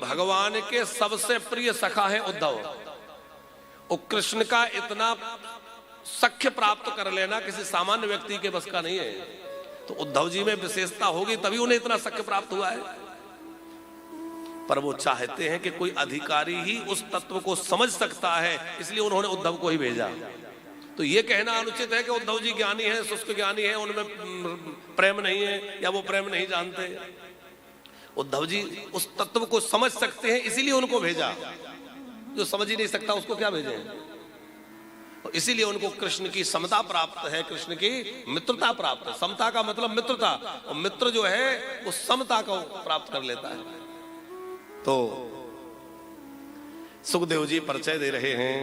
भगवान के सबसे प्रिय सखा है उद्धव। और कृष्ण का इतना सख्य प्राप्त कर लेना किसी सामान्य व्यक्ति के बस का नहीं है। तो उद्धव जी में विशेषता होगी तभी उन्हें इतना सख्य प्राप्त हुआ है। पर वो चाहते हैं कि कोई अधिकारी ही उस तत्व को समझ सकता है, इसलिए उन्होंने उद्धव को ही भेजा। तो ये कहना अनुचित है कि उद्धव जी ज्ञानी है, शुष्क ज्ञानी है, उनमें प्रेम नहीं है या वो प्रेम नहीं जानते। उद्धव जी उस तत्व को समझ सकते हैं, इसीलिए उनको भेजा। जो समझ ही नहीं सकता उसको क्या भेजें? और इसीलिए उनको कृष्ण की समता प्राप्त है, कृष्ण की मित्रता प्राप्त है। समता का मतलब मित्रता, और मित्र जो है वो समता को प्राप्त कर लेता है। तो सुखदेव जी परिचय दे रहे हैं।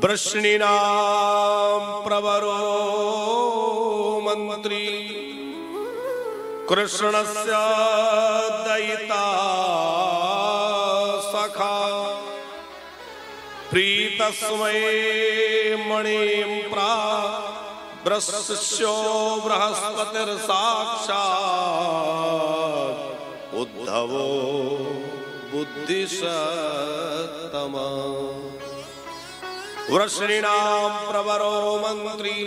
वृष्णीनाम प्रवरो मंत्री कृष्णस्य दयिता सखा प्रीतस्मै मणिं प्रावृष्यो बृहस्पतिर्साक्षात् उद्धवो बुद्धिसत्तमा। वृष्णीनाम प्रवरो मंत्री।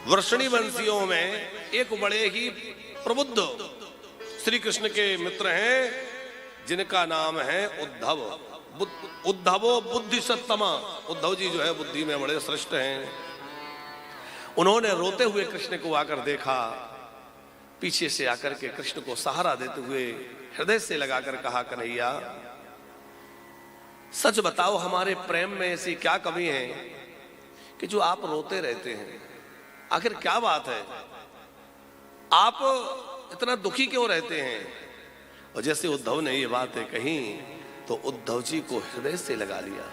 वृष्णी वंशियों में एक बड़े ही प्रबुद्ध श्री कृष्ण के मित्र हैं जिनका नाम है उद्धव। उद्धवो बुद्धिसत्तमा। उद्धव जी जो है बुद्धि में बड़े श्रेष्ठ हैं। उन्होंने रोते हुए कृष्ण को आकर देखा, पीछे से आकर के कृष्ण को सहारा देते हुए हृदय से लगाकर कहा, कन्हैया सच बताओ हमारे प्रेम में ऐसी क्या कमी है कि जो आप रोते रहते हैं? आखिर क्या बात है, आप इतना दुखी क्यों रहते हैं? और जैसे उद्धव ने ये बातें कही तो उद्धव जी को हृदय से लगा लिया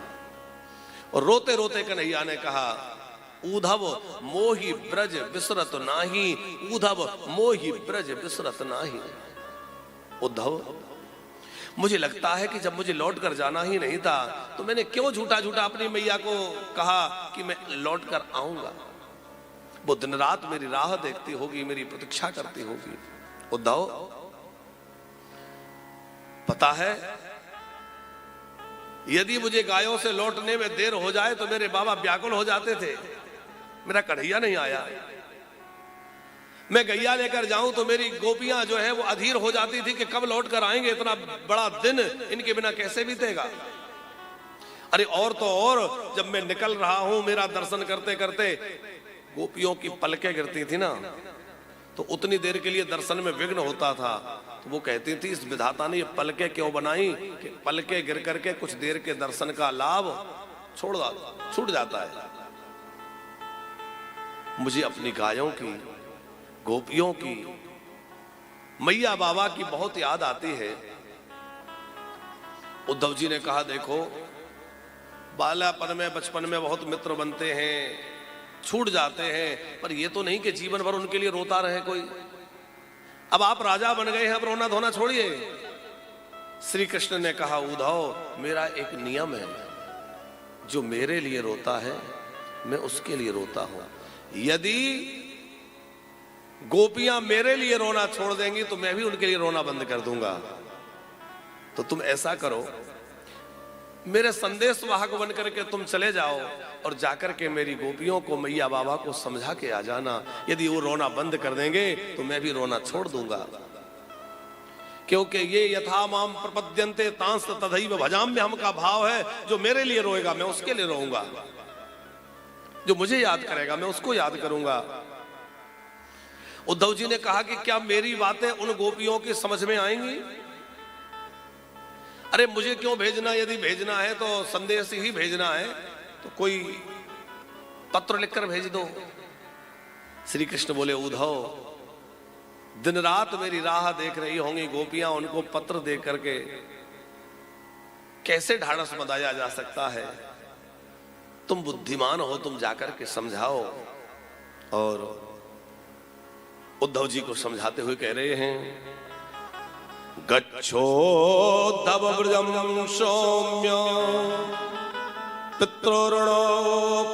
और रोते रोते कन्हैया ने कहा, उद्धव मोहि ब्रज बिसरत नाही, उद्धव मोहि ब्रज बिसरत नाही। उद्धव मुझे लगता है कि जब मुझे लौट कर जाना ही नहीं था तो मैंने क्यों झूठा झूठा अपनी मैया को कहा कि मैं लौट कर आऊंगा। वो दिन रात मेरी राह देखती होगी, मेरी प्रतीक्षा करती होगी। उद्धव पता है यदि मुझे गायों से लौटने में देर हो जाए तो मेरे बाबा व्याकुल हो जाते थे। मेरा कन्हैया नहीं आया, मैं गैया लेकर जाऊं तो मेरी गोपियां जो है वो अधीर हो जाती थी कि कब लौट कर आएंगे, इतना बड़ा दिन इनके बिना कैसे बीतेगा। अरे और तो और जब मैं निकल रहा हूं मेरा दर्शन करते करते गोपियों की पलकें गिरती थी ना, तो उतनी देर के लिए दर्शन में विघ्न होता था। तो वो कहती थी इस विधाता ने ये पलकें क्यों बनाई कि पलकें गिर करके कुछ देर के दर्शन का लाभ छूट जाता है। मुझे अपनी गायों की, गोपियों की, मैया बाबा की बहुत याद आती है। उद्धव जी ने कहा, देखो बालापन में बचपन में बहुत मित्र बनते हैं, छूट जाते हैं, पर ये तो नहीं कि जीवन भर उनके लिए रोता रहे कोई। अब आप राजा बन गए हैं, अब रोना धोना छोड़िए। श्री कृष्ण ने कहा, उद्धव मेरा एक नियम है, जो मेरे लिए रोता है मैं उसके लिए रोता हूं। यदि गोपियां मेरे लिए रोना छोड़ देंगी तो मैं भी उनके लिए रोना बंद कर दूंगा। तो तुम ऐसा करो, मेरे संदेश वाहक बन करके तुम चले जाओ और जाकर के मेरी गोपियों को, मैया बाबा को समझा के आ जाना। यदि वो रोना बंद कर देंगे तो मैं भी रोना छोड़ दूंगा, क्योंकि ये यथा माम प्रपद्यन्ते तांस तथैव भजाम्यहम् का भाव है। जो मेरे लिए रोएगा मैं उसके लिए रोऊंगा, जो मुझे याद करेगा मैं उसको याद करूंगा। उद्धव जी ने कहा कि क्या मेरी बातें उन गोपियों की समझ में आएंगी? अरे मुझे क्यों भेजना? यदि भेजना है तो संदेश ही भेजना है तो कोई पत्र लिखकर भेज दो। श्री कृष्ण बोले, उद्धव दिन रात मेरी राह देख रही होंगी गोपियां, उनको पत्र दे करके कैसे ढाढ़स बंधाया जा सकता है? तुम बुद्धिमान हो, तुम जाकर के समझाओ। और उद्धव जी को समझाते हुए कह रहे हैं, गच्छोद्धव व्रजं सौम्य पितॄणो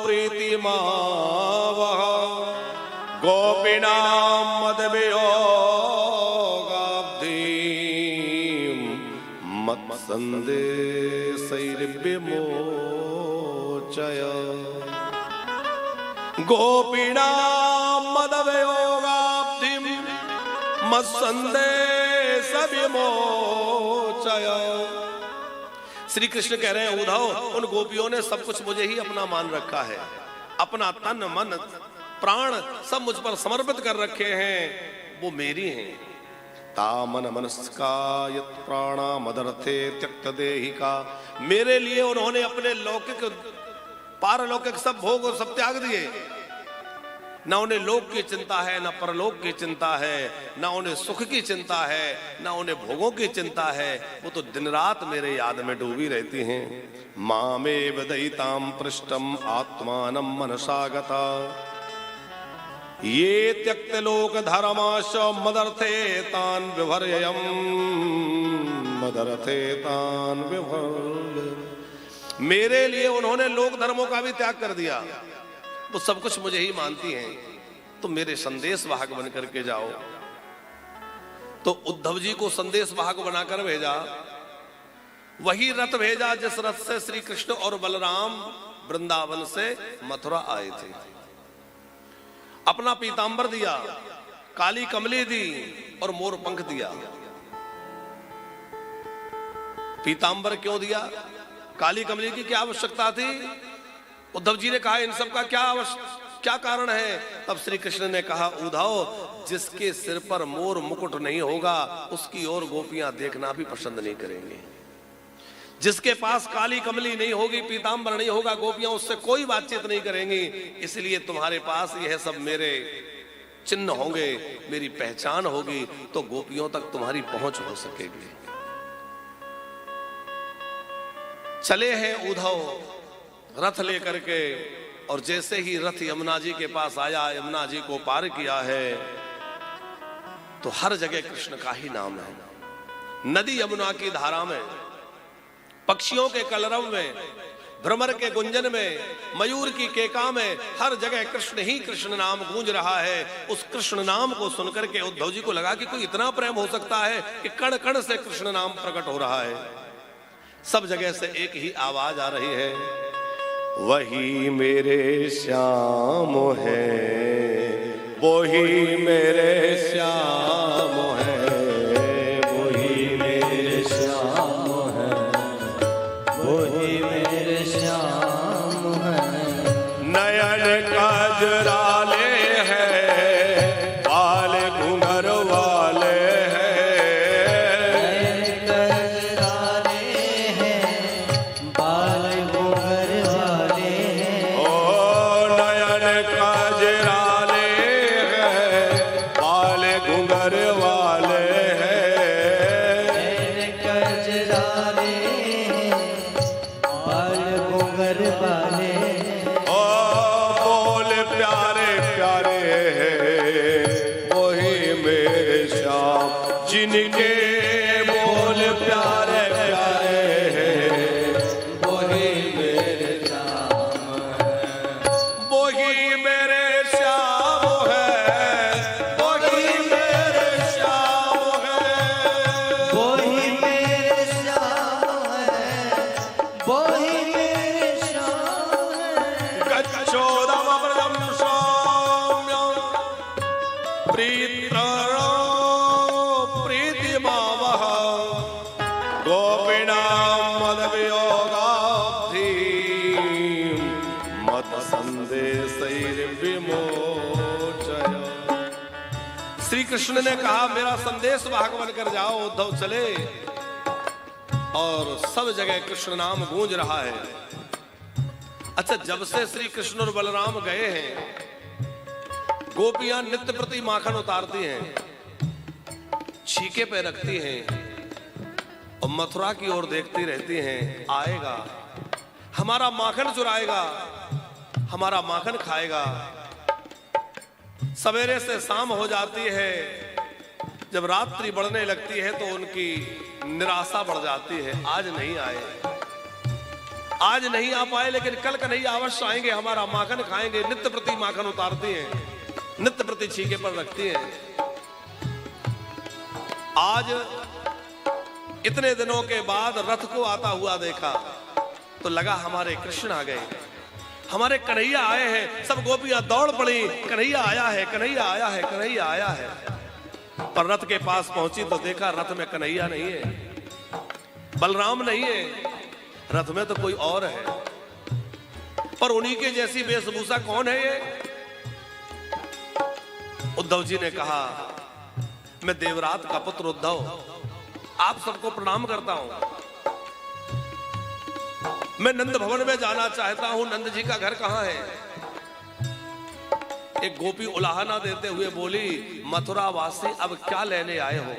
प्रीतिमावह गोपीनां मदवियोगाब्धि मत संदेशैर्विमोचय गोपीनां मदवयोगाब्धिं मत संदेश विमोचय। श्री कृष्ण कह रहे हैं उद्धव, उन गोपियों ने सब कुछ मुझे ही अपना मान रखा है, अपना तन मन प्राण सब मुझ पर समर्पित कर रखे हैं, वो मेरी हैं। तामन मनस्का यत् प्राणा मदर्थे त्यक्त देहिका, मेरे लिए उन्होंने अपने लौकिक पारलौकिक सब भोग और सब त्याग दिए। ना उन्हें लोक की चिंता है, ना परलोक की चिंता है, ना उन्हें सुख की चिंता है, ना उन्हें भोगों की चिंता है। वो तो दिन रात मेरे याद में डूबी रहती हैं। मामेव दयितां पृष्ठम आत्मानं मनसा गता ये त्यक्त लोक धर्माश मदर्थे तान विभर्ययम् मदर्थे तान विभर्ययम्। मेरे लिए उन्होंने लोक धर्मों का भी त्याग कर दिया, वो सब कुछ मुझे ही मानती हैं। तो मेरे संदेश वाहक बन करके जाओ। तो उद्धव जी को संदेश वाहक बनाकर भेजा, वही रथ भेजा जिस रथ से श्री कृष्ण और बलराम वृंदावन से मथुरा आए थे। अपना पीतांबर दिया, काली कमली दी और मोर पंख दिया। पीतांबर क्यों दिया, काली कमली की क्या आवश्यकता थी? उद्धव जी ने कहा इन सब का क्या कारण है? तब श्री कृष्ण ने कहा उद्धव, जिसके सिर पर मोर मुकुट नहीं होगा उसकी ओर गोपियां देखना भी पसंद नहीं करेंगे। जिसके पास काली कमली नहीं होगी, पीतांबर नहीं होगा, गोपियां उससे कोई बातचीत नहीं करेंगी। इसलिए तुम्हारे पास यह सब मेरे चिन्ह होंगे, मेरी पहचान होगी, तो गोपियों तक तुम्हारी पहुंच हो सकेगी। चले हैं उद्धव रथ लेकर के, और जैसे ही रथ यमुना जी के पास आया, यमुना जी को पार किया है, तो हर जगह कृष्ण का ही नाम है। नदी यमुना की धारा में, पक्षियों के कलरव में, भ्रमर के गुंजन में, मयूर की केका में, हर जगह कृष्ण ही कृष्ण नाम गूंज रहा है। उस कृष्ण नाम को सुनकर के उद्धव जी को लगा कि कोई इतना प्रेम हो सकता है कि कण कण से कृष्ण नाम प्रकट हो रहा है। सब जगह से एक ही आवाज आ रही है, वही मेरे श्याम है, वही मेरे श्याम है, वही मेरे श्याम है, वही मेरे श्याम है। नयन कजराले हैं, बाल घुंघर वाले हैं, नयन कजराले हैं, बाल घुंघर वाले हैं। ओ नयन कजराले हैं, बाल घुंघर वाले हैं, नयन कजराले वाले। ओ बोल प्यारे प्यारे हैं, वही मेरे श्याम, जिनके बोल प्यारे प्यारे हैं, वही मेरे श्याम है, वही मेरे श्याम है, वही मेरे श्याम है, वही मेरे श्याम है, वही श्री कृष्ण ने कहा मेरा संदेश वाहक बनकर जाओ। उद्धव चले और सब जगह कृष्ण नाम गूंज रहा है। अच्छा, जब से श्री कृष्ण और बलराम गए हैं, गोपियां नित्य प्रति माखन उतारती हैं, छीके पे रखती हैं और मथुरा की ओर देखती रहती हैं, आएगा हमारा माखन चुराएगा, हमारा माखन खाएगा। सवेरे से शाम हो जाती है, जब रात्रि बढ़ने लगती है तो उनकी निराशा बढ़ जाती है। आज नहीं आए, आज नहीं आ पाए, लेकिन कल कन्हैया अवश्य आएंगे, हमारा माखन खाएंगे। नित्य प्रति माखन उतारती हैं, नित्य प्रति छीके पर रखती हैं। आज इतने दिनों के बाद रथ को आता हुआ देखा तो लगा हमारे कृष्ण आ गए, हमारे कन्हैया आए हैं। सब गोपियां दौड़ पड़ी, कन्हैया आया है, कन्हैया आया है, कन्हैया आया है। पर रथ के पास पहुंची तो देखा रथ में कन्हैया नहीं है, बलराम नहीं है, रथ में तो कोई और है। पर उन्हीं के जैसी वेशभूषा कौन है ये? उद्धव जी ने कहा, मैं देवरात का पुत्र उद्धव आप सबको प्रणाम करता हूं। मैं नंद भवन में जाना चाहता हूं, नंद जी का घर कहां है? एक गोपी उलाहना देते हुए बोली, मथुरा वासी अब क्या लेने आए हो?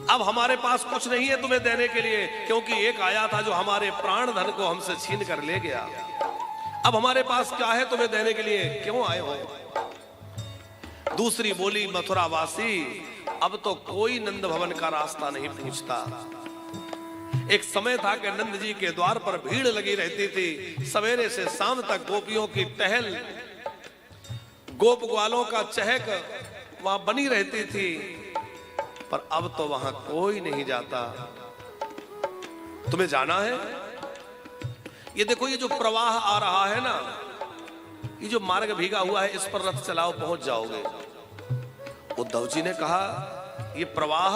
अब हमारे पास कुछ नहीं है तुम्हें देने के लिए, क्योंकि एक आया था जो हमारे प्राण धन को हमसे छीन कर ले गया। अब हमारे पास क्या है तुम्हें देने के लिए, क्यों आए हो? दूसरी बोली, मथुरा वासी अब तो कोई नंद भवन का रास्ता नहीं पूछता। एक समय था कि नंद जी के द्वार पर भीड़ लगी रहती थी, सवेरे से शाम तक गोपियों की टहल, गोप ग्वालों का चहक वहां बनी रहती थी। पर अब तो वहां कोई नहीं जाता। तुम्हें जाना है? ये देखो, ये जो प्रवाह आ रहा है ना, ये जो मार्ग भीगा हुआ है, इस पर रथ चलाओ, पहुंच जाओगे। उद्धव जी ने कहा, ये प्रवाह,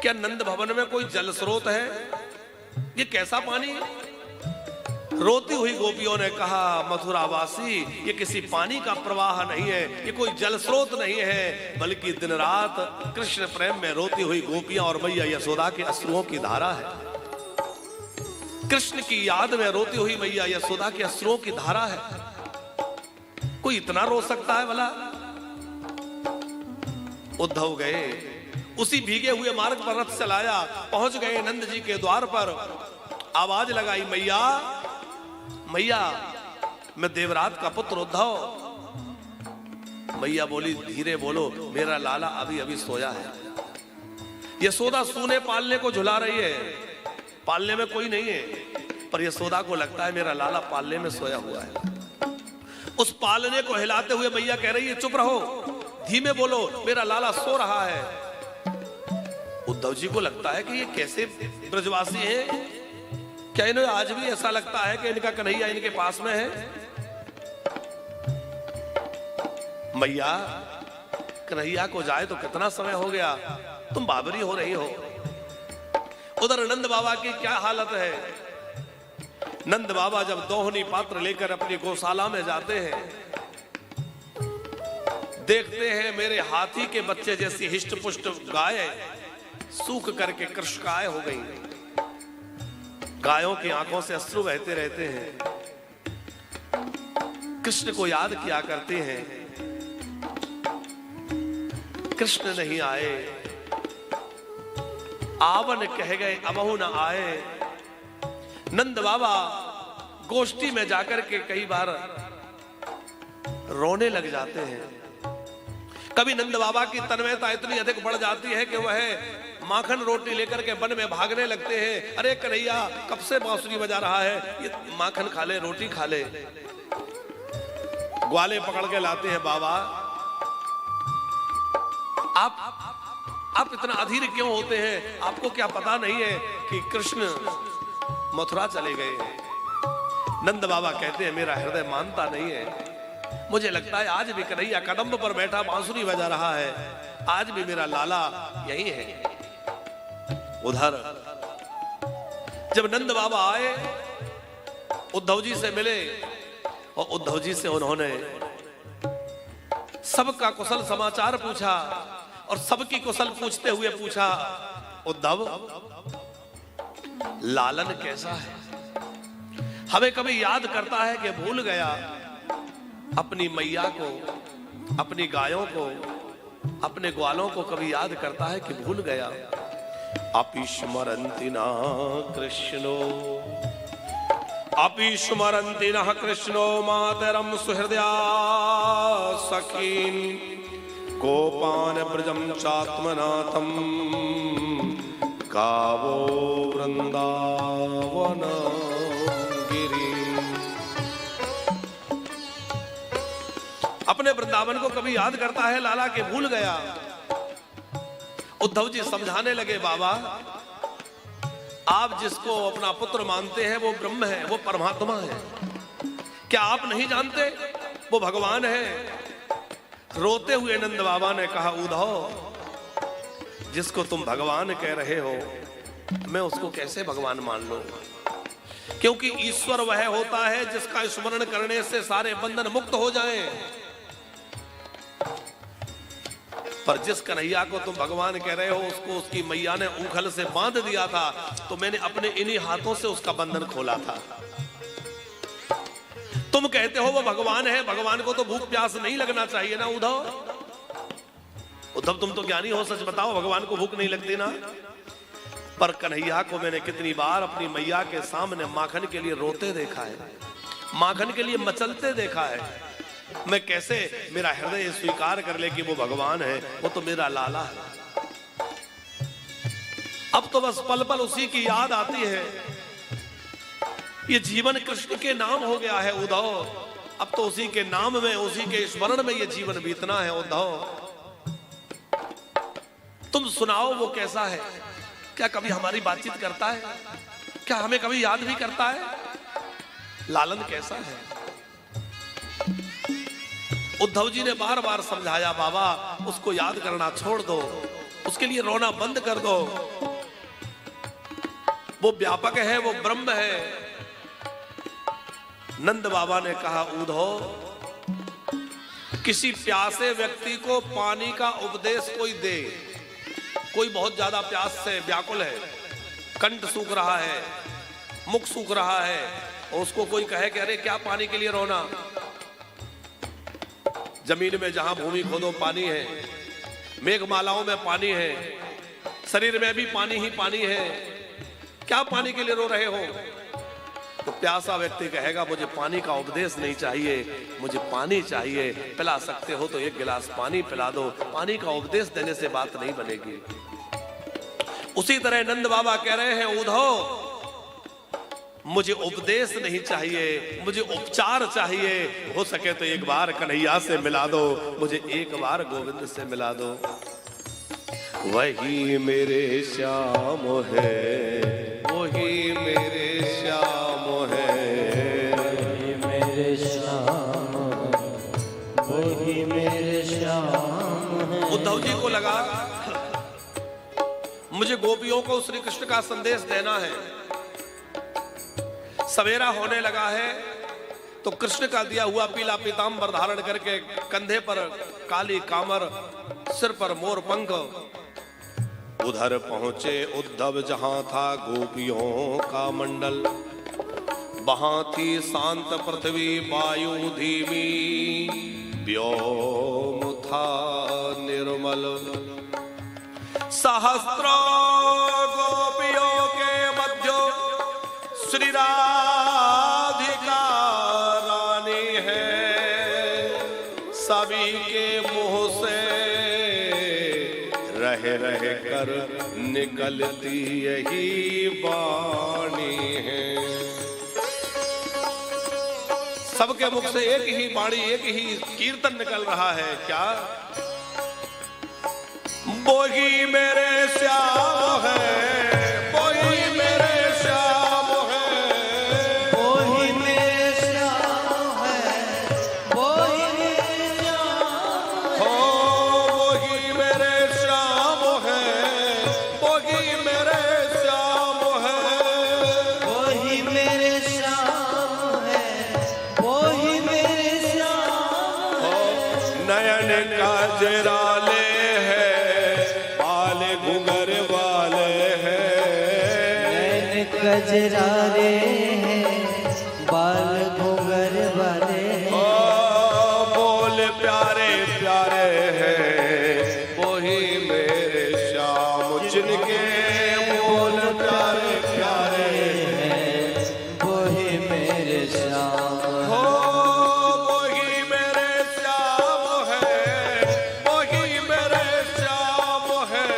क्या नंद भवन में कोई जल स्रोत है? ये कैसा पानी है? रोती हुई गोपियों ने कहा, मथुरावासी ये किसी पानी का प्रवाह नहीं है, ये कोई जल स्रोत नहीं है, बल्कि दिन रात कृष्ण प्रेम में रोती हुई गोपियां और मैया यशोदा के अश्रुओं की धारा है। कृष्ण की याद में रोती हुई मैया यशोदा के अश्रुओं की धारा है। कोई इतना रो सकता है भला? उद्धव गए, उसी भीगे हुए मार्ग पर रथ चलाया, पहुंच गए नंद जी के द्वार पर। आवाज लगाई, मैया मैया, मैं देवरात का पुत्र उद्धव। मैया बोली, धीरे बोलो, मेरा लाला अभी अभी सोया है। यशोदा सूने पालने को झुला रही है, पालने में कोई नहीं है, पर यशोदा को लगता है मेरा लाला पालने में सोया हुआ है। उस पालने को हिलाते हुए मैया कह रही है, चुप रहो, धीमे बोलो, मेरा लाला सो रहा है। उद्धव जी को लगता है कि ये कैसे ब्रजवासी है, क्या इन्हें आज भी ऐसा लगता है कि इनका कन्हैया इनके पास में है? मैया, कन्हैया को जाए तो कितना समय हो गया, तुम बाबरी हो रही हो। उधर नंद बाबा की क्या हालत है। नंद बाबा जब दोहनी पात्र लेकर अपनी गौशाला में जाते हैं, देखते हैं मेरे हाथी के बच्चे जैसी हिष्ट पुष्ट गाय सूख करके कृशकाय हो गई। गायों की आंखों से अश्रु बहते रहते हैं, कृष्ण को याद किया करते हैं। कृष्ण नहीं आए, आवन कह गए अबहु न आए। नंद बाबा गोष्ठी में जाकर के कई बार रोने लग जाते हैं। कभी नंद बाबा की तन्मयता इतनी अधिक बढ़ जाती है कि वह माखन रोटी लेकर के वन में भागने लगते हैं। अरे कन्हैया, कब से बांसुरी बजा रहा है, ये माखन खा ले, रोटी खा ले। ग्वाले पकड़ के लाते हैं, बाबा आप इतना अधीर क्यों होते हैं? आपको क्या पता नहीं है कि कृष्ण मथुरा चले गए? नंद बाबा कहते हैं, मेरा हृदय मानता नहीं है, मुझे लगता है आज भी कन्हैया कदम्ब पर बैठा बांसुरी बजा रहा है, आज भी मेरा लाला यही है। उधर जब नंद बाबा आए, उद्धव जी से मिले और उद्धव जी से उन्होंने सबका कुशल समाचार पूछा और सबकी कुशल पूछते हुए पूछा, उद्धव लालन कैसा है? हमें कभी याद करता है कि भूल गया अपनी मैया को, अपनी गायों को, अपने ग्वालों को कभी याद करता है कि भूल गया। अपि स्मरन्ति न कृष्णो, अपि स्मरन्ति न कृष्णो मातरम सुहृदया सखीन गोपान ब्रजम चात्मनाथम गावो वृंदावन गिरी। अपने वृंदावन को कभी याद करता है लाला के भूल गया। उद्धव जी समझाने लगे, बाबा आप जिसको अपना पुत्र मानते हैं वो ब्रह्म है, वो परमात्मा है। क्या आप नहीं जानते वो भगवान है? रोते हुए नंद बाबा ने कहा, उद्धव जिसको तुम भगवान कह रहे हो मैं उसको कैसे भगवान मान लूं? क्योंकि ईश्वर वह होता है जिसका स्मरण करने से सारे बंधन मुक्त हो जाएं। पर जिस कन्हैया को तुम भगवान कह रहे हो उसको उसकी मैया ने ऊखल से बांध दिया था, तो मैंने अपने इन्हीं हाथों से उसका बंधन खोला था। तुम कहते हो वो भगवान है, भगवान को तो भूख प्यास नहीं लगना चाहिए ना उद्धव? उद्धव तुम तो ज्ञानी हो, सच बताओ भगवान को भूख नहीं लगती ना? पर कन्हैया को मैंने कितनी बार अपनी मैया के सामने माखन के लिए रोते देखा है, माखन के लिए मचलते देखा है। मैं कैसे मेरा हृदय स्वीकार कर ले कि वो भगवान है, वो तो मेरा लाला है। अब तो बस पल पल उसी की याद आती है। ये जीवन कृष्ण के नाम हो गया है उद्धव। अब तो उसी के नाम में, उसी के स्मरण में ये जीवन बीतना है उद्धव। तुम सुनाओ वो कैसा है? क्या कभी हमारी बातचीत करता है? क्या हमें कभी याद भी करता है? लालन कैसा है? उद्धव जी ने बार बार समझाया, बाबा उसको याद करना छोड़ दो, उसके लिए रोना बंद कर दो। वो व्यापक है, वो ब्रह्म है। नंद बाबा ने कहा, उद्धव किसी प्यासे व्यक्ति को पानी का उपदेश कोई दे, कोई बहुत ज्यादा प्यास से व्याकुल है, कंठ सूख रहा है, मुख सूख रहा है, और उसको कोई कहे कि अरे क्या पानी के लिए रोना? जमीन में जहां भूमि खोदो पानी है, मेघमालाओं में पानी है, शरीर में भी पानी ही पानी है, क्या पानी के लिए रो रहे हो? तो प्यासा व्यक्ति कहेगा, मुझे पानी का उपदेश नहीं चाहिए, मुझे पानी चाहिए। पिला सकते हो तो एक गिलास पानी पिला दो। पानी का उपदेश देने से बात नहीं बनेगी। उसी तरह नंद बाबा कह रहे हैं, उद्धव मुझे उपदेश नहीं चाहिए, मुझे उपचार चाहिए। हो सके तो एक बार कन्हैया से मिला दो, मुझे एक बार गोविंद से मिला दो। वही मेरे श्याम है, वही मेरे श्याम है, वही मेरे श्याम, वही मेरे श्याम है। उद्धव जी को लगा मुझे गोपियों को श्री कृष्ण का संदेश देना है। सवेरा होने लगा है तो कृष्ण का दिया हुआ पीला पीतांबर धारण करके, कंधे पर काली कामर, सिर पर मोर पंख, उधर पहुंचे उद्धव जहां था गोपियों का मंडल। वहां थी शांत पृथ्वी, वायु धीमी, व्योम था निर्मल। सहस्त्रों गोपियों के मध्य श्री राधिका रानी है। सभी के मुंह से रह रह कर निकलती यही वाणी है। सबके मुख से एक ही वाणी, एक ही कीर्तन निकल रहा है। क्या? वही मेरे श्याम है, वही मेरे श्याम है, वही मेरे श्याम है, वही मेरे श्याम है। हो वही मेरे श्याम है, वही मेरे श्याम है, वही मेरे श्याम है, वही मेरे श्याम है। नयन काजराले गजरारे हैं, बाल घूंघर वाले हैं। बोल प्यारे प्यारे हैं, वही मेरे श्याम। जिनके बोल प्यारे प्यारे हैं, वही मेरे श्याम। हो वही मेरे श्याम है, वही मेरे श्याम है,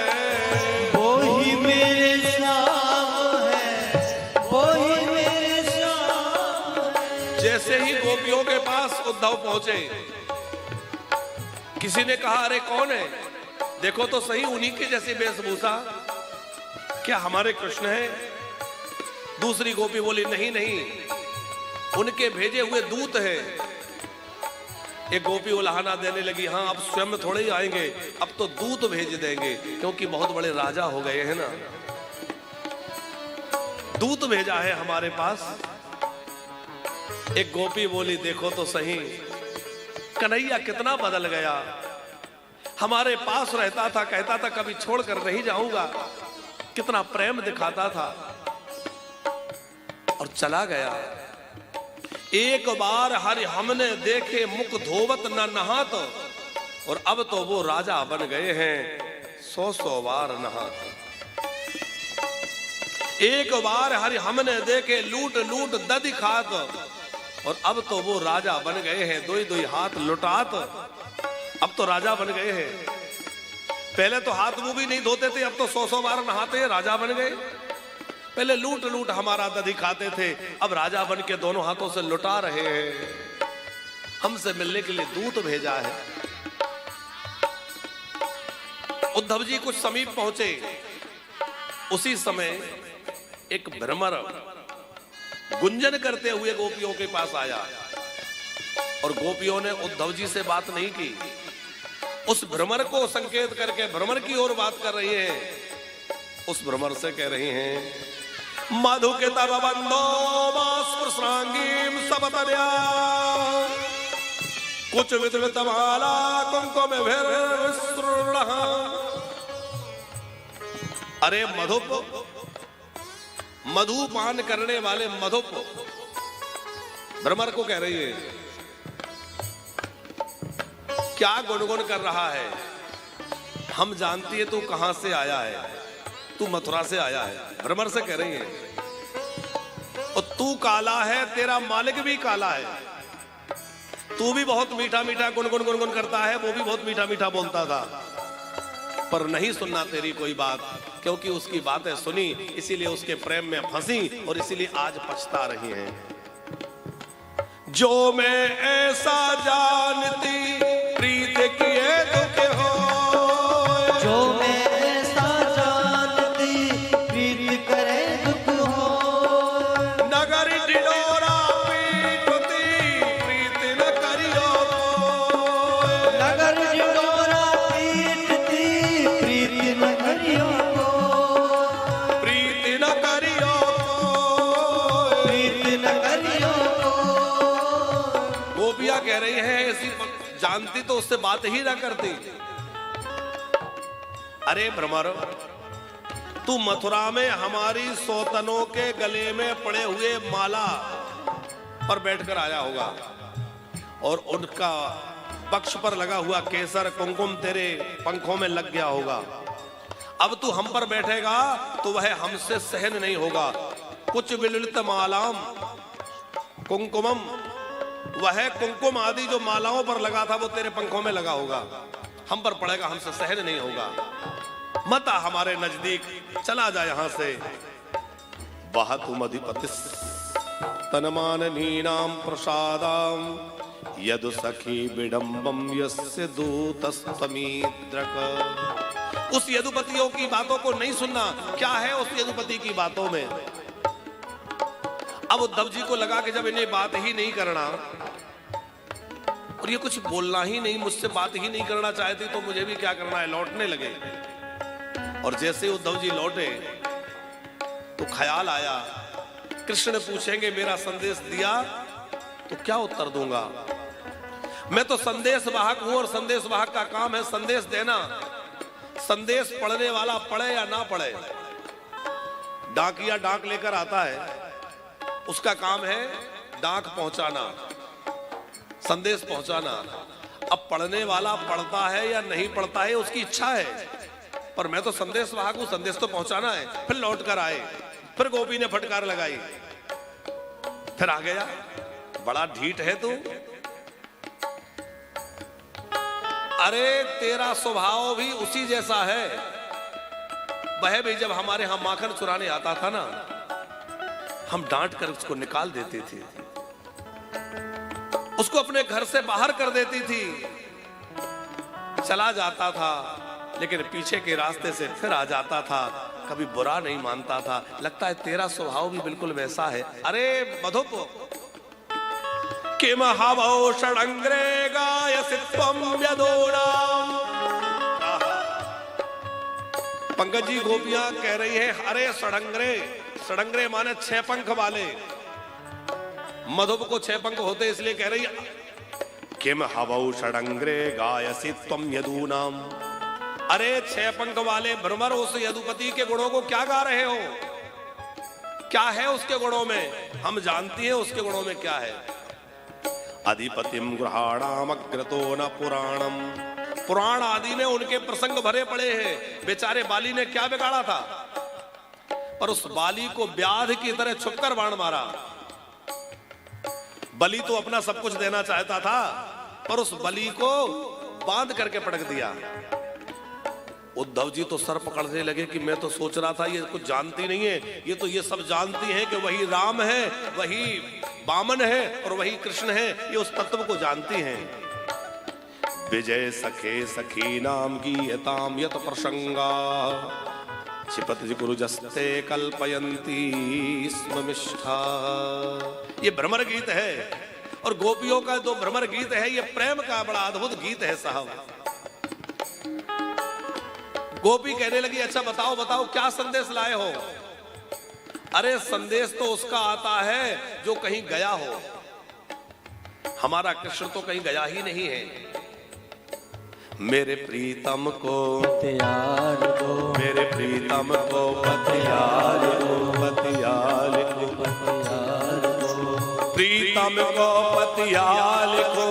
वही मेरे जैसे ही गोपियों के पास उद्धव पहुंचे, किसी ने कहा, अरे कौन है? देखो तो सही उन्हीं के जैसी वेशभूषा, क्या हमारे कृष्ण हैं? दूसरी गोपी बोली नहीं नहीं, उनके भेजे हुए दूत हैं। एक गोपी उलाहना देने लगी, हाँ अब स्वयं थोड़े ही आएंगे, अब तो दूत भेज देंगे, क्योंकि बहुत बड़े राजा हो गए हैं ना, दूत भेजा है हमारे पास। एक गोपी बोली देखो तो सही, कन्हैया कितना बदल गया, हमारे पास रहता था, कहता था कभी छोड़कर नहीं जाऊंगा, कितना प्रेम दिखाता था और चला गया। एक बार हरि हमने देखे मुख धोवत न नहात, और अब तो वो राजा बन गए हैं 100 बार नहात। एक बार हरि हमने देखे लूट लूट दधि खात, और अब तो वो राजा बन गए हैं 2 हाथ लुटात। अब तो राजा बन गए हैं, पहले तो हाथ मुंह भी नहीं धोते थे, अब तो 100 बार नहाते हैं, राजा बन गए। पहले लूट लूट हमारा दधि खाते थे, अब राजा बन के दोनों हाथों से लुटा रहे हैं। हमसे मिलने के लिए दूत भेजा है। उद्धव जी कुछ समीप पहुंचे, उसी समय एक भ्रमर गुंजन करते हुए गोपियों के पास आया, और गोपियों ने उद्धव जी से बात नहीं की, उस भ्रमर को संकेत करके भ्रमर की ओर बात कर रही है। उस भ्रमर से कह रही हैं, मधु के तब बंदो स्पर्शांगीम सब तल्या, कुछ विद्वित माला कुंकुम विसृण। अरे मधुप, मधुपान करने वाले मधुप, भ्रमर को कह रही है, क्या गुणगुण कर रहा है? हम जानती है तू कहां से आया है, तू मथुरा से आया है। भ्रमर से कह रही है, और तू काला है, तेरा मालिक भी काला है, तू भी बहुत मीठा मीठा गुनगुन गुनगुन करता है, वो भी बहुत मीठा मीठा बोलता था, पर नहीं सुनना तेरी कोई बात, क्योंकि उसकी बातें सुनी इसीलिए उसके प्रेम में फंसी, और इसीलिए आज पछता रही हैं। जो मैं ऐसा जानती प्रीत किए दुख हो, जो मैं ऐसा जानती प्रीत करे दुख हो, नगर ढिढोरा पीटती प्रीत न करियो, नगर ढिढोरा पीटती प्रीत न करियो, प्रीत न करियो, प्रीत न करियो। गोपियां कह रही है ऐसी जानती तो उससे बात ही ना करती। अरे भ्रमर, तू मथुरा में हमारी सौतनों के गले में पड़े हुए माला पर बैठकर आया होगा, और उनका पक्ष पर लगा हुआ केसर कुंकुम तेरे पंखों में लग गया होगा। अब तू हम पर बैठेगा तो वह हमसे सहन नहीं होगा। कुछ विलुलित मालाम कुंकुमम, वह कुंकुम आदि जो मालाओं पर लगा था वो तेरे पंखों में लगा होगा, हम पर पड़ेगा, हमसे सहन नहीं होगा। मत आ हमारे नजदीक, चला जा यहां से। वह तुम अधिपति तनमाननीनाम प्रसादाम यदु सखी विडंबम यस्य दूतस्तमीद्रक। उस यदुपतियों की बातों को नहीं सुनना। क्या है उस यदुपति की बातों में? अब उद्धव जी को लगा कि जब इन्हें बात ही नहीं करना, और ये कुछ बोलना ही नहीं, मुझसे बात ही नहीं करना चाहती, तो मुझे भी क्या करना है, लौटने लगे। और जैसे उद्धव जी लौटे तो ख्याल आया, कृष्ण पूछेंगे मेरा संदेश दिया तो क्या उत्तर दूंगा? मैं तो संदेश वाहक हूं, और संदेश वाहक का काम है संदेश देना। संदेश पढ़ने वाला पढ़े या ना पढ़े, डाकिया डाक लेकर आता है, उसका काम है डाक पहुंचाना, संदेश पहुंचाना। अब पढ़ने वाला पढ़ता है या नहीं पढ़ता है उसकी इच्छा है, पर मैं तो संदेश वाहक हूं, संदेश तो पहुंचाना है। फिर लौट कर आए, फिर गोपी ने फटकार लगाई, फिर आ गया, बड़ा ढीठ है तू। अरे तेरा स्वभाव भी उसी जैसा है। वह भी जब हमारे यहां माखन चुराने आता था ना, हम डांट कर उसको निकाल देते थे, उसको अपने घर से बाहर कर देती थी। चला जाता था लेकिन पीछे के रास्ते से फिर आ जाता था, कभी बुरा नहीं मानता था। लगता है तेरा स्वभाव भी बिल्कुल वैसा है। अरे मधुप किम हवौ षडंग्रे गायसि त्वं यदूनाम्। पंकज जी गोपियां कह रही है, अरे षडंग्रे, षडंग्रे माने 6 पंख वाले। मधुप को 6 पंख होते इसलिए कह रही है किम हवौ षडंग्रे गायसि त्वं यदूनाम्। अरे 6 पंख वाले भ्रमर उस यदुपति के गुणों को क्या गा रहे हो? क्या है उसके गुणों में? हम जानती हैं उसके गुणों में क्या है। अधिपतिम गृहाणाम अग्रतो न पुराणम। पुराण आदि में उनके प्रसंग भरे पड़े हैं। बेचारे बाली ने क्या बिगाड़ा था, पर उस बाली को व्याध की तरह छुपकर बाण मारा। बलि तो अपना सब कुछ देना चाहता था, पर उस बलि को बांध करके पटक दिया। उद्धव जी तो सर पकड़ने लगे कि मैं तो सोच रहा था ये कुछ जानती नहीं है, ये तो ये सब जानती है कि वही राम है, वही वामन है और वही कृष्ण है, ये उस तत्व को जानती हैं। विजय सखे सखी नाम गीयताम यत प्रसंगा क्षिपत गुरुजस्ते कल्पयंती स्म मिष्ठा। ये भ्रमर गीत है और गोपियों का जो भ्रमर गीत है ये प्रेम का बड़ा अद्भुत गीत है साहब। गोपी कहने लगी, अच्छा बताओ बताओ क्या संदेश लाए हो? अरे संदेश तो उसका आता है जो कहीं गया हो। हमारा कृष्ण तो कहीं गया ही नहीं है। मेरे प्रीतम को पतियाल को, मेरे प्रीतम को पतियाल को, पतियाल को, पतियाल को, प्रीतम को पतियाल को,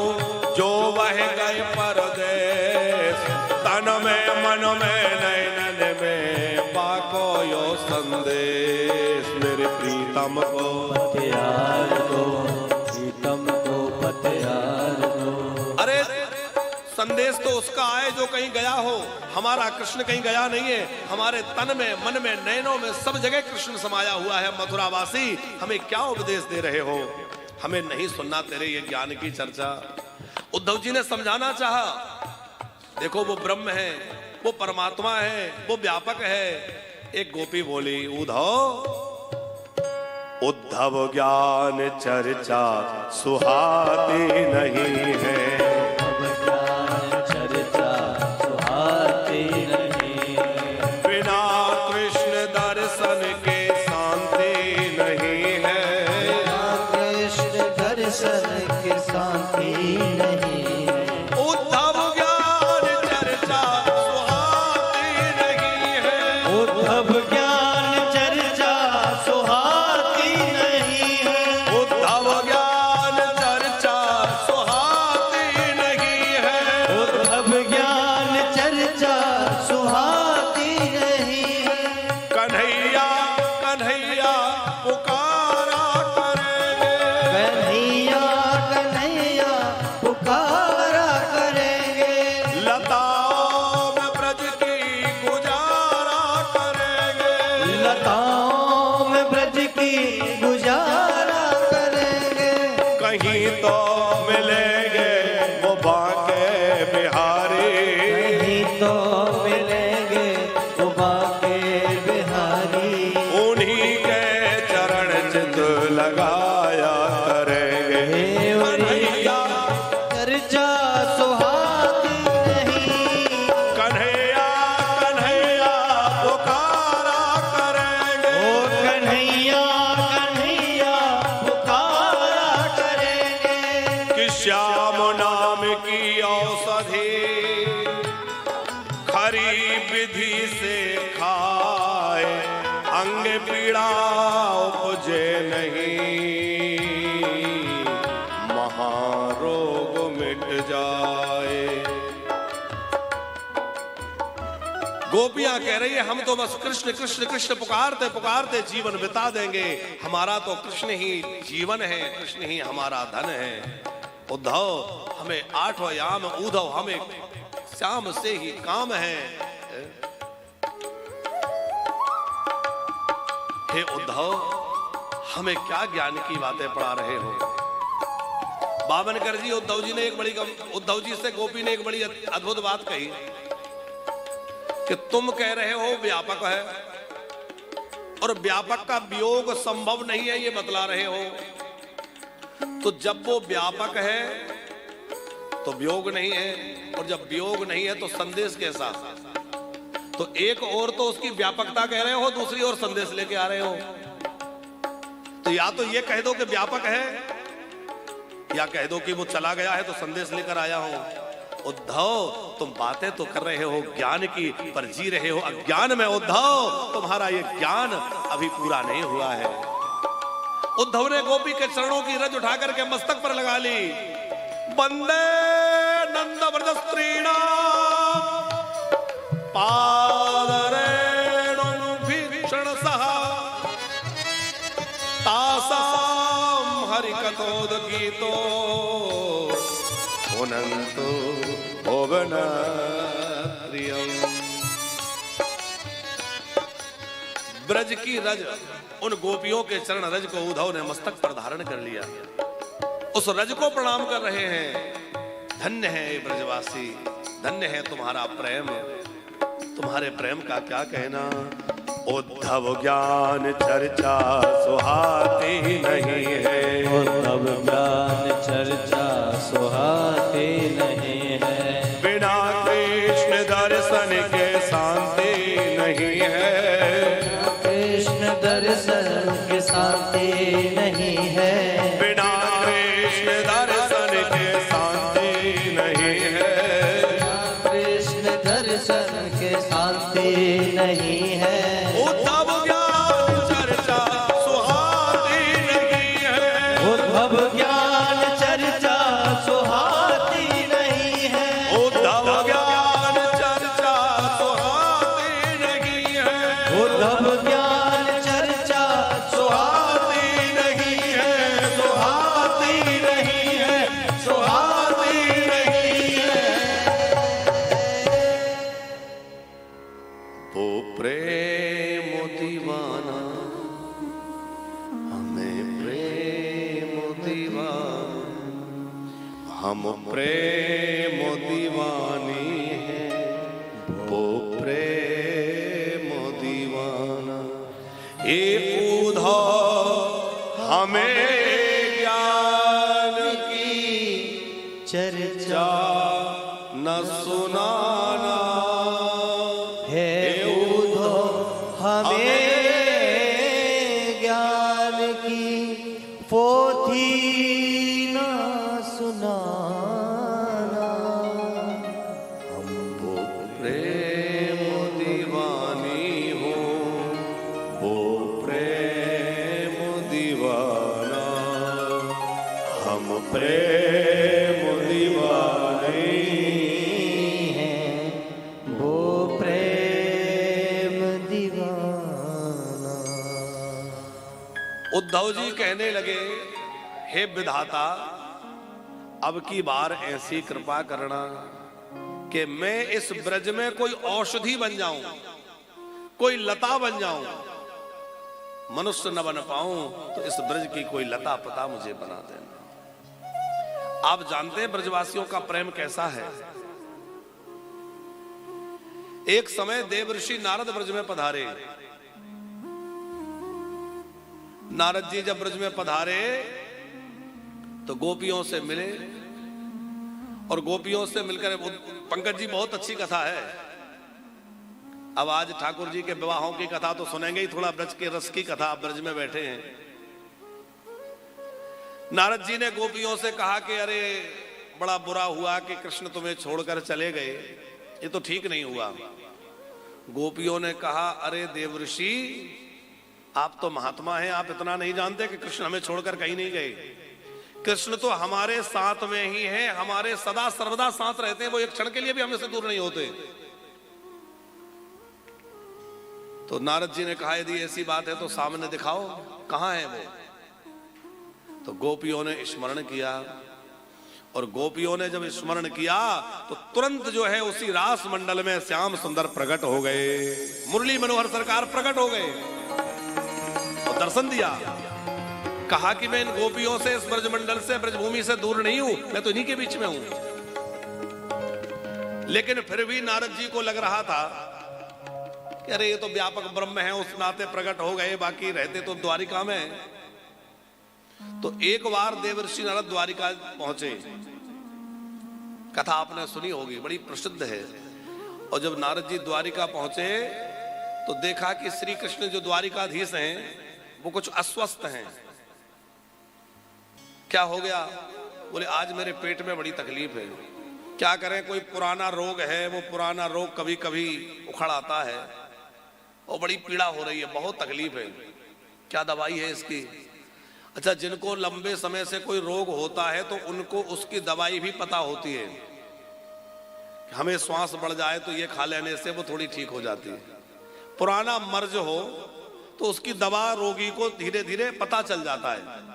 जो वह गए परदेश, तन में मन में नैनन में पाको यो संदेश। मेरे प्रीतम को पतियाल को, प्रीतम को पतियाल को। अरे संदेश तो उसका आए जो कहीं गया हो। हमारा कृष्ण कहीं गया नहीं है। हमारे तन में, मन में, नैनों में सब जगह कृष्ण समाया हुआ है। मथुरावासी, हमें क्या उपदेश दे रहे हो? हमें नहीं सुनना तेरे ये ज्ञान की चर्चा। उद्धव जी ने समझाना चाहा, देखो वो ब्रह्म है, वो परमात्मा है, वो व्यापक है। एक गोपी बोली, उद्धव ज्ञान चर्चा सुहाती नहीं है। बिना कृष्ण दर्शन के शांति नहीं है। कृष्ण दर्शन की शांति नहीं है। उद्धव ज्ञान चर्चा सुहाती नहीं है। उद्धव ज्ञान चर्चा सुहाती नहीं है। उद्धव ज्ञान चर्चा सुहाती नहीं है। उद्धव ज्ञान चर्चा सुहाती नहीं है। कन्हैया कन्हैया पुकारा करेंगे। कन्हैया कन्हैया पुकारा करेंगे। लताओं में ब्रज की गुजारा करेंगे। लताओं में ब्रज की गुजारा करेंगे। कहीं तो मिलेंगे वो बांके बिहारी। कहीं तो मिलेंगे वो बांके बिहारी। उन्हीं के चरण चित लगाया करेंगे। कन्हैया चर्चा सुहाती नहीं। कन्हैया कन्हैया पुकारा करेंगे। ओ कन्हैया कन्हैया पुकारा करेंगे। कि श्याम नाम की औषधि खरी विधि से खाए, अंग पीड़ा उपजे नहीं, महारोग मिट जाए। गोपियां कह रही है, हम तो बस कृष्ण कृष्ण कृष्ण पुकारते पुकारते जीवन बिता देंगे। हमारा तो कृष्ण ही जीवन है, कृष्ण ही हमारा धन है। उद्धव हमें 8वां याम, उद्धव हमें श्याम से ही काम है। हे उद्धव, हमें क्या ज्ञान की बातें पढ़ा रहे हो? बावनकर जी, उद्धव जी से गोपी ने एक बड़ी अद्भुत बात कही। कि तुम कह रहे हो व्यापक है और व्यापक का वियोग संभव नहीं है, ये बतला रहे हो। तो जब वो व्यापक है तो वियोग नहीं है, और जब वियोग नहीं है तो संदेश कैसा? तो एक और तो उसकी व्यापकता कह रहे हो, दूसरी ओर संदेश लेके आ रहे हो। तो या तो ये कह दो कि व्यापक है, या कह दो कि वो चला गया है तो संदेश लेकर आया हो। उद्धव, तुम बातें तो कर रहे हो ज्ञान की, पर जी रहे हो अज्ञान में। उद्धव, तुम्हारा ये ज्ञान अभी पूरा नहीं हुआ है। उद्धव ने गोपी के चरणों की रज उठा करके मस्तक पर लगा ली। वंदे नंद व्रज स्त्रीणाम पादरेणु भीषण सहा तासाम हरिकथोदगीतो पुनन्तु भुवन प्रियम। ब्रज की रज, उन गोपियों के चरण रज को उद्धव ने मस्तक पर धारण कर लिया। उस रज को प्रणाम कर रहे हैं। धन्य है ये ब्रजवासी, धन्य है तुम्हारा प्रेम। तुम्हारे प्रेम का क्या कहना। उद्धव ज्ञान चर्चा सुहाती नहीं है, उद्धव ज्ञान चर्चा सुहाती नहीं है। बिना कृष्ण दर्शन के शांति नहीं है, कृष्ण दर्शन की शांति नहीं है। बिना कृष्ण दर्शन के शांति नहीं है, कृष्ण दर्शन के शांति नहीं है। उद्धव ज्ञान चर्चा सुहाती नहीं है, उद्धव ज्ञान चर्चा सुहाती नहीं है। उद्धव ज्ञान चर्चा सुहाती नहीं है, उद्धव ज्ञान चर्चा सुहाती नहीं है, सुहाती नहीं है, सुहाती नहीं है। वो प्रेम दीवाना, हमें प्रेम दीवाना, हम प्रेम दीवानी हैं, वो प्रेम दीवाना। एक उद्धव हमें ज्ञान की चर्चा न सुनाना। है उद्धव हमें ज्ञान की पोथी न सुनाना। वो प्रेम दीवानी हो, वो प्रेम दीवाना, हम प्रेम दीवानी हैं वो प्रेम दीवाना। उद्धव जी कहने लगे, हे विधाता, अब की बार ऐसी कृपा करना कि मैं इस ब्रज में कोई औषधि बन जाऊं, कोई लता बन जाऊं। मनुष्य न बन पाऊं तो इस ब्रज की कोई लता पता मुझे बना देना। आप जानते हैं ब्रजवासियों का प्रेम कैसा है। एक समय देवर्षि नारद ब्रज में पधारे। नारद जी जब ब्रज में पधारे तो गोपियों से मिले, और गोपियों से मिलकर, पंकज जी बहुत अच्छी कथा है। अब आज ठाकुर जी के विवाहों की कथा तो सुनेंगे ही, थोड़ा ब्रज के रस की कथा। आप ब्रज में बैठे हैं। नारद जी ने गोपियों से कहा कि अरे बड़ा बुरा हुआ कि कृष्ण तुम्हें छोड़कर चले गए, ये तो ठीक नहीं हुआ। गोपियों ने कहा, अरे देवर्षि, आप तो महात्मा हैं, आप इतना नहीं जानते कि कृष्ण हमें छोड़कर कहीं नहीं गए। कृष्ण तो हमारे साथ में ही है, हमारे सदा सर्वदा साथ रहते हैं, वो एक क्षण के लिए भी हमें से दूर नहीं होते। तो नारद जी ने कहा, यदि ऐसी बात है तो सामने दिखाओ, कहां है वो। तो गोपियों ने स्मरण किया, और गोपियों ने जब स्मरण किया तो तुरंत जो है उसी रास मंडल में श्याम सुंदर प्रकट हो गए, मुरली मनोहर सरकार प्रकट हो गए और दर्शन दिया। कहा कि मैं इन गोपियों से, इस ब्रजमंडल से, ब्रजभूमि से दूर नहीं हूं, मैं तो इन्हीं के बीच में हूं। लेकिन फिर भी नारद जी को लग रहा था कि अरे ये तो व्यापक ब्रह्म है, उस नाते प्रकट हो गए, बाकी रहते तो द्वारिका में। तो एक बार देवर्षि नारद द्वारिका पहुंचे, कथा आपने सुनी होगी, बड़ी प्रसिद्ध है। और जब नारद जी द्वारिका पहुंचे तो देखा कि श्री कृष्ण जो द्वारिकाधीश हैं वो कुछ अस्वस्थ हैं। क्या हो गया? बोले आज मेरे पेट में बड़ी तकलीफ है। क्या करें, कोई पुराना रोग है, वो पुराना रोग कभी कभी उखड़ आता है और बड़ी पीड़ा हो रही है, बहुत तकलीफ है। क्या दवाई है इसकी? अच्छा, जिनको लंबे समय से कोई रोग होता है तो उनको उसकी दवाई भी पता होती है। हमें श्वास बढ़ जाए तो ये खा लेने से वो थोड़ी ठीक हो जाती है। पुराना मर्ज हो तो उसकी दवा रोगी को धीरे धीरे पता चल जाता है।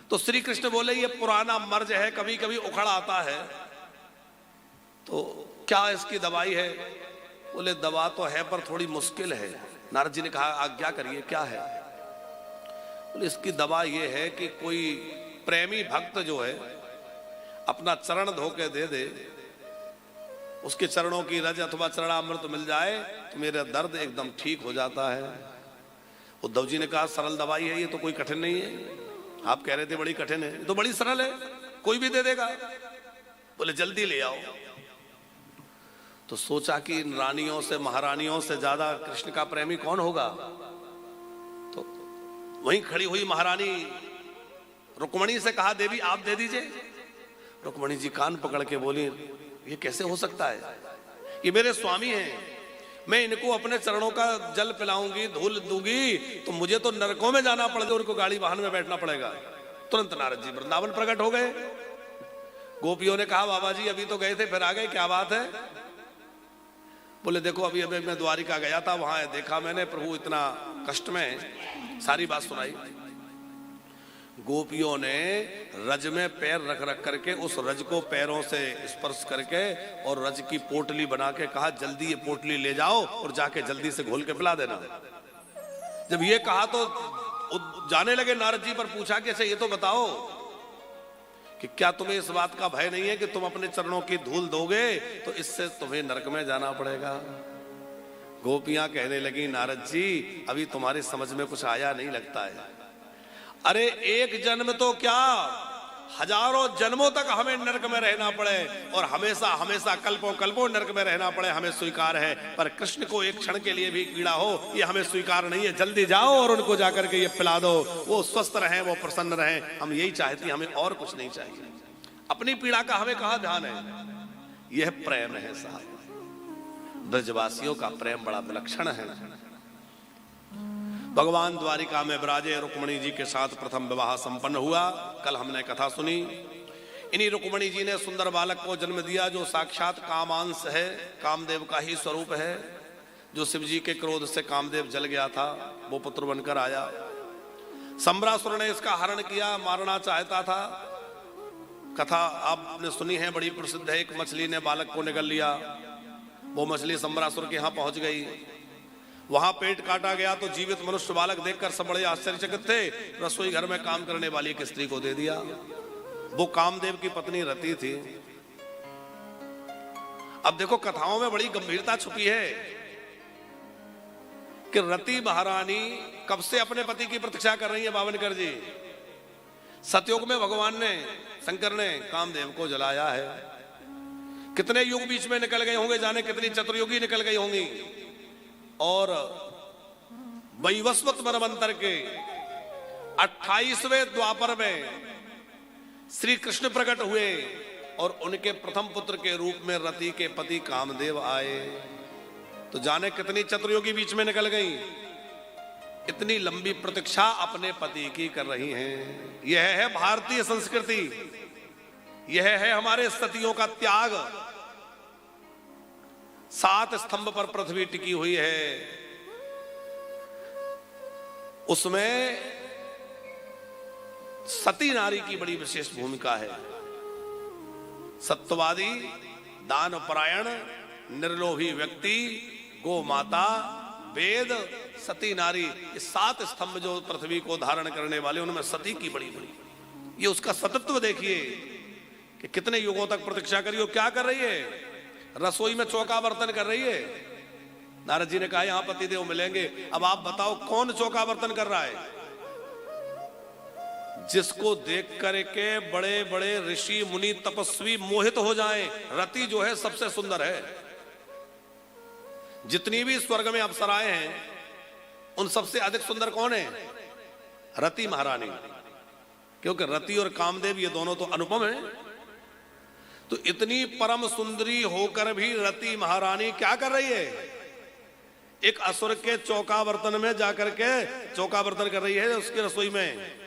तो श्री कृष्ण बोले ये पुराना मर्ज है, कभी कभी उखड़ आता है, तो क्या इसकी दवाई है? बोले दवा तो है पर थोड़ी मुश्किल है। नारद जी ने कहा आज्ञा करिए, क्या है? बोले इसकी दवा ये है कि कोई प्रेमी भक्त जो है अपना चरण धो के दे दे, उसके चरणों की रज अथवा चरणामृत मिल जाए तो मेरा दर्द एकदम ठीक हो जाता है। उद्धव जी ने कहा सरल दवाई है, ये तो कोई कठिन नहीं है। आप कह रहे थे बड़ी कठिन है, ये तो बड़ी सरल है, कोई भी दे देगा। बोले जल्दी ले आओ। तो सोचा कि इन रानियों से, महारानियों से ज्यादा कृष्ण का प्रेमी कौन होगा। तो वहीं खड़ी हुई महारानी रुक्मणी से कहा देवी आप दे दीजिए। रुक्मणी जी कान पकड़ के बोली ये कैसे हो सकता है, ये मेरे स्वामी हैं, मैं इनको अपने चरणों का जल पिलाऊंगी, धूल दूंगी तो मुझे तो नरकों में जाना पड़ेगा, उनको गाड़ी वाहन में बैठना पड़ेगा। तुरंत नारद जी वृंदावन प्रकट हो गए। गोपियों ने कहा बाबा जी अभी तो गए थे फिर आ गए, क्या बात है? बोले देखो अभी अभी मैं द्वारिका गया था, वहां देखा मैंने प्रभु इतना कष्ट में। सारी बात सुनाई। गोपियों ने रज में पैर रख रख करके उस रज को पैरों से स्पर्श करके और रज की पोटली बना के कहा जल्दी ये पोटली ले जाओ और जाके जल्दी से घोल के पिला देना। जब ये कहा तो जाने लगे नारद जी पर। पूछा कि अच्छा ये तो बताओ कि क्या तुम्हें इस बात का भय नहीं है कि तुम अपने चरणों की धूल दोगे तो इससे तुम्हें नरक में जाना पड़ेगा। गोपियां कहने लगी नारद जी अभी तुम्हारी समझ में कुछ आया नहीं लगता है। अरे एक जन्म तो क्या हजारों जन्मों तक हमें नरक में रहना पड़े और हमेशा हमेशा कल्पों कल्पों नरक में रहना पड़े हमें स्वीकार है, पर कृष्ण को एक क्षण के लिए भी पीड़ा हो ये हमें स्वीकार नहीं है। जल्दी जाओ और उनको जाकर के ये पिला दो, वो स्वस्थ रहें, वो प्रसन्न रहें, हम यही चाहते हैं, हमें और कुछ नहीं चाहिए। अपनी पीड़ा का हमें कहां ध्यान है? यह प्रेम है साहब। ब्रजवासियों का प्रेम बड़ा विलक्षण है। भगवान द्वारिका में विराजे, रुक्मणी जी के साथ प्रथम विवाह संपन्न हुआ। कल हमने कथा सुनी। इन्हीं रुक्मणी जी ने सुंदर बालक को जन्म दिया जो साक्षात कामांश है, कामदेव का ही स्वरूप है। जो शिव जी के क्रोध से कामदेव जल गया था वो पुत्र बनकर आया। सम्रासुर ने इसका हरण किया, मारना चाहता था। कथा आपने सुनी है, बड़ी प्रसिद्ध है। एक मछली ने बालक को निगल लिया, वो मछली सम्रासुर के यहाँ पहुंच गई। वहां पेट काटा गया तो जीवित मनुष्य बालक देखकर सब बड़े आश्चर्यचकित थे। रसोई घर में काम करने वाली एक स्त्री को दे दिया। वो कामदेव की पत्नी रति थी। अब देखो कथाओं में बड़ी गंभीरता छुपी है कि रति महारानी कब से अपने पति की प्रतीक्षा कर रही है। बावनकर जी, सतयुग में भगवान ने, शंकर ने कामदेव को जलाया है। कितने युग बीच में निकल गए होंगे, जाने कितनी चतुर्युगी निकल गई होंगी। और वैवस्वत मनवंतर के 28वें द्वापर में श्री कृष्ण प्रकट हुए और उनके प्रथम पुत्र के रूप में रति के पति कामदेव आए। तो जाने कितनी चतुर्युगी बीच में निकल गई। इतनी लंबी प्रतीक्षा अपने पति की कर रही हैं। यह है भारतीय संस्कृति, यह है हमारे सतियों का त्याग। 7 स्तंभ पर पृथ्वी टिकी हुई है, उसमें सती नारी की बड़ी विशेष भूमिका है। सत्यवादी, दान परायण, निर्लोभी व्यक्ति, गो माता, वेद, सती नारी, ये 7 स्तंभ जो पृथ्वी को धारण करने वाले, उनमें सती की बड़ी ये उसका सतत्व देखिए कि कितने युगों तक प्रतीक्षा करिए। क्या कर रही है? रसोई में चौका बर्तन कर रही है। नारद जी ने कहा यहां पतिदेव मिलेंगे। अब आप बताओ कौन चौका बर्तन कर रहा है? जिसको देख करके बड़े बड़े ऋषि मुनि तपस्वी मोहित हो जाएं। रति जो है सबसे सुंदर है। जितनी भी स्वर्ग में अप्सराएं हैं उन सबसे अधिक सुंदर कौन है? रति महारानी। क्योंकि रति और कामदेव ये दोनों तो अनुपम हैं। तो इतनी परम सुंदरी होकर भी रति महारानी क्या कर रही है? एक असुर के चौका बर्तन में जाकर के चौका बर्तन कर रही है उसकी रसोई में।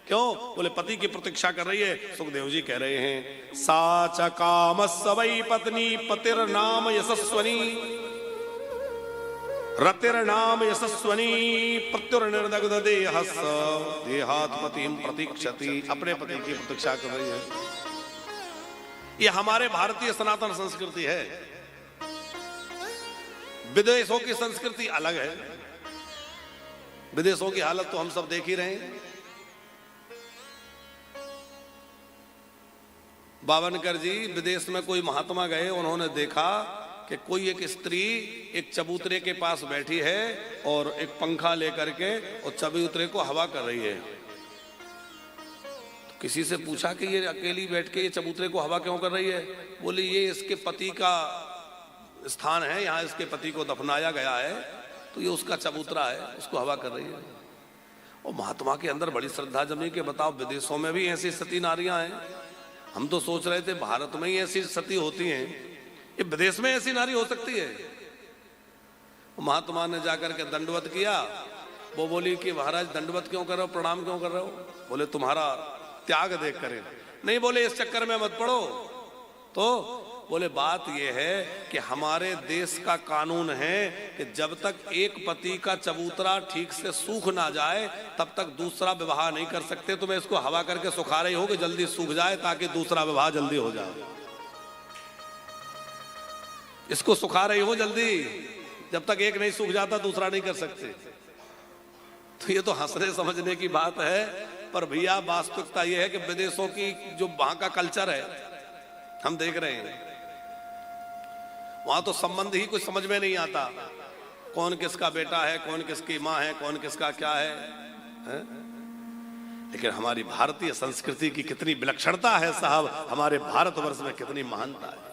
क्यों? बोले पति की प्रतीक्षा कर रही है। सुखदेव जी कह रहे हैं साच काम सवई पत्नी पतिर नाम यशस्वनी रतिर नाम यशस्वनी प्रत्युर्निर्दग्ध देहस देहात्मतिम प्रतीक्षति। अपने पति की प्रतीक्षा कर रही है। ये हमारे भारतीय सनातन संस्कृति है। विदेशों की संस्कृति अलग है। विदेशों की हालत तो हम सब देख ही रहे हैं। बावनकर जी विदेश में कोई महात्मा गए, उन्होंने देखा कि कोई एक स्त्री एक चबूतरे के पास बैठी है और एक पंखा लेकर के और चबूतरे को हवा कर रही है। तो किसी से पूछा कि ये अकेली बैठ के ये चबूतरे को हवा क्यों कर रही है? बोले ये इसके पति का स्थान है, यहाँ इसके पति को दफनाया गया है, तो ये उसका चबूतरा है, उसको हवा कर रही है। और महात्मा के अंदर बड़ी श्रद्धा जमी कि बताओ विदेशों में भी ऐसी सती नारियां हैं। हम तो सोच रहे थे भारत में ही ऐसी सती होती हैं, ये विदेश में ऐसी नारी हो सकती है। महात्मा ने जाकर के दंडवत किया। वो बोली कि महाराज दंडवत क्यों कर रहे हो, प्रणाम क्यों कर रहे हो? बोले तुम्हारा त्याग देख करे। नहीं, बोले इस चक्कर में मत पड़ो। तो बोले बात यह है कि हमारे देश का कानून है कि जब तक एक पति का चबूतरा ठीक से सूख ना जाए तब तक दूसरा विवाह नहीं कर सकते। तो मैं इसको हवा करके सुखा रही हूं कि जल्दी सूख जाए ताकि दूसरा विवाह जल्दी हो जाए। इसको सुखा रही हूं जल्दी, जब तक एक नहीं सूख जाता दूसरा नहीं कर सकते। तो ये तो हंसने समझने की बात है, पर भैया वास्तविकता यह है कि विदेशों की जो वहां का कल्चर है हम देख रहे हैं, वहां तो संबंध ही कुछ समझ में नहीं आता। कौन किसका बेटा है, कौन किसकी मां है, कौन किसका क्या है? लेकिन हमारी भारतीय संस्कृति की कितनी विलक्षणता है साहब, हमारे भारतवर्ष में कितनी महानता है।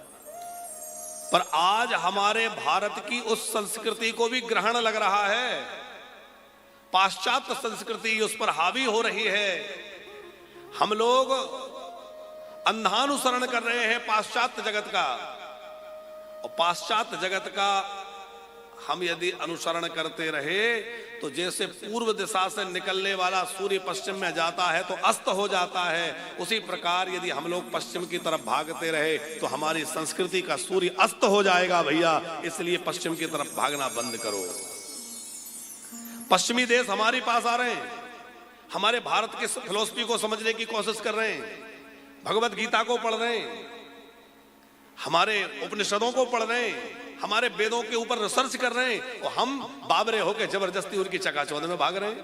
पर आज हमारे भारत की उस संस्कृति को भी ग्रहण लग रहा है। पाश्चात्य संस्कृति उस पर हावी हो रही है। हम लोग अंधानुसरण कर रहे हैं पाश्चात्य जगत का, और पाश्चात्य जगत का हम यदि अनुसरण करते रहे तो जैसे पूर्व दिशा से निकलने वाला सूर्य पश्चिम में जाता है तो अस्त हो जाता है, उसी प्रकार यदि हम लोग पश्चिम की तरफ भागते रहे तो हमारी संस्कृति का सूर्य अस्त हो जाएगा भैया। इसलिए पश्चिम की तरफ भागना बंद करो। पश्चिमी देश हमारे पास आ रहे हैं, हमारे भारत की फिलॉसफी को समझने की कोशिश कर रहे हैं, भगवत गीता को पढ़ रहे हैं, हमारे उपनिषदों को पढ़ रहे हैं, हमारे वेदों के ऊपर रिसर्च कर रहे हैं, और हम बाबरे होकर जबरदस्ती उनकी चकाचौंध में भाग रहे हैं।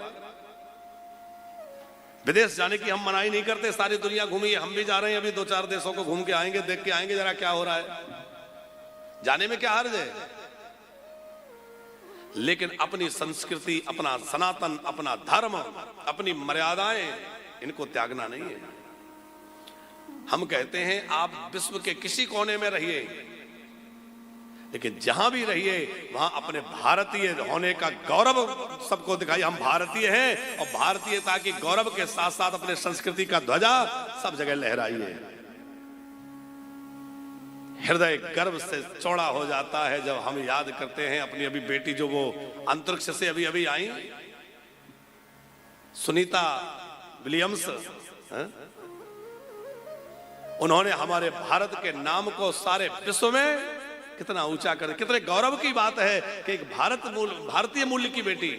विदेश जाने की हम मनाही नहीं करते, सारी दुनिया घूमी, हम भी जा रहे हैं। अभी 2-4 देशों को घूम के आएंगे, देख के आएंगे जरा क्या हो रहा है। जाने में क्या हर्ज है? लेकिन अपनी संस्कृति, अपना सनातन, अपना धर्म, अपनी मर्यादाएं, इनको त्यागना नहीं है। हम कहते हैं आप विश्व के किसी कोने में रहिए, लेकिन जहां भी रहिए वहां अपने भारतीय होने का गौरव सबको दिखाइए। हम भारतीय हैं, और भारतीयता की गौरव के साथ साथ अपने संस्कृति का ध्वजा सब जगह लहराइए। हृदय गर्व से चौड़ा हो जाता है जब हम याद करते हैं अपनी अभी बेटी जो वो अंतरिक्ष से अभी अभी आई, सुनीता विलियम्स। उन्होंने हमारे भारत के नाम को सारे विश्व में कितना ऊंचा कर, कितने गौरव की बात है कि एक भारतीय मूल्य की बेटी,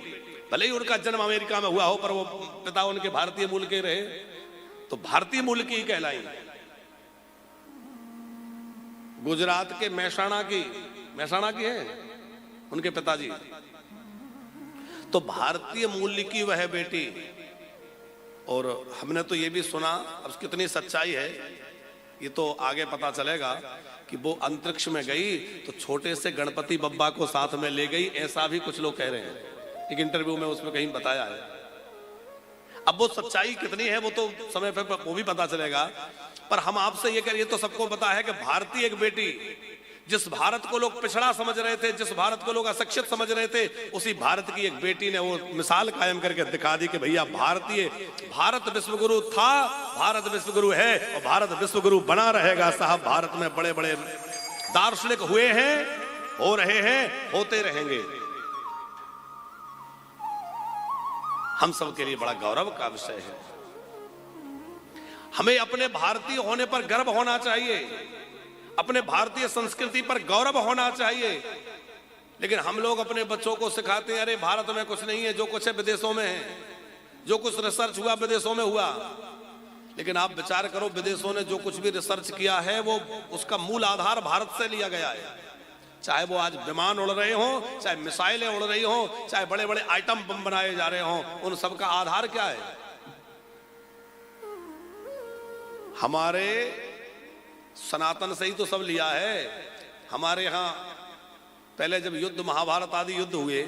भले ही उनका जन्म अमेरिका में हुआ हो पर वो पिता उनके भारतीय मूल्य के रहे, तो भारतीय मूल्य की कहलाई। गुजरात के महसाणा की है उनके पिताजी, तो भारतीय मूल्य की वह बेटी। और हमने तो ये भी सुना, अब कितनी सच्चाई है ये तो आगे पता चलेगा कि वो अंतरिक्ष में गई तो छोटे से गणपति बब्बा को साथ में ले गई, ऐसा भी कुछ लोग कह रहे हैं। एक इंटरव्यू में उसमें कहीं बताया है। अब वो सच्चाई कितनी है वो तो समय पे वो भी पता चलेगा। पर हम आपसे ये करिए, तो सबको पता है कि भारतीय एक बेटी, जिस भारत को लोग पिछड़ा समझ रहे थे, जिस भारत को लोग अशिक्षित समझ रहे थे, उसी भारत की एक बेटी ने वो मिसाल कायम करके दिखा दी कि भैया भारत विश्वगुरु था, भारत विश्वगुरु है और भारत विश्वगुरु बना रहेगा। साहब, भारत में बड़े बड़े दार्शनिक हुए हैं, हो रहे हैं, होते रहेंगे। हम सबके लिए बड़ा गौरव का विषय है। हमें अपने भारतीय होने पर गर्व होना चाहिए, अपने भारतीय संस्कृति पर गौरव होना चाहिए। लेकिन हम लोग अपने बच्चों को सिखाते हैं, अरे भारत में कुछ नहीं है, जो कुछ है विदेशों में है, जो कुछ रिसर्च हुआ विदेशों में हुआ। लेकिन आप विचार करो, विदेशों ने जो कुछ भी रिसर्च किया है वो उसका मूल आधार भारत से लिया गया है। चाहे वो आज विमान उड़ रहे हों, चाहे मिसाइलें उड़ रही हों, चाहे बड़े बड़े आइटम बम बनाए जा रहे हों, उन सबका आधार क्या है? हमारे सनातन से ही तो सब लिया है। हमारे यहां पहले जब युद्ध, महाभारत आदि युद्ध हुए,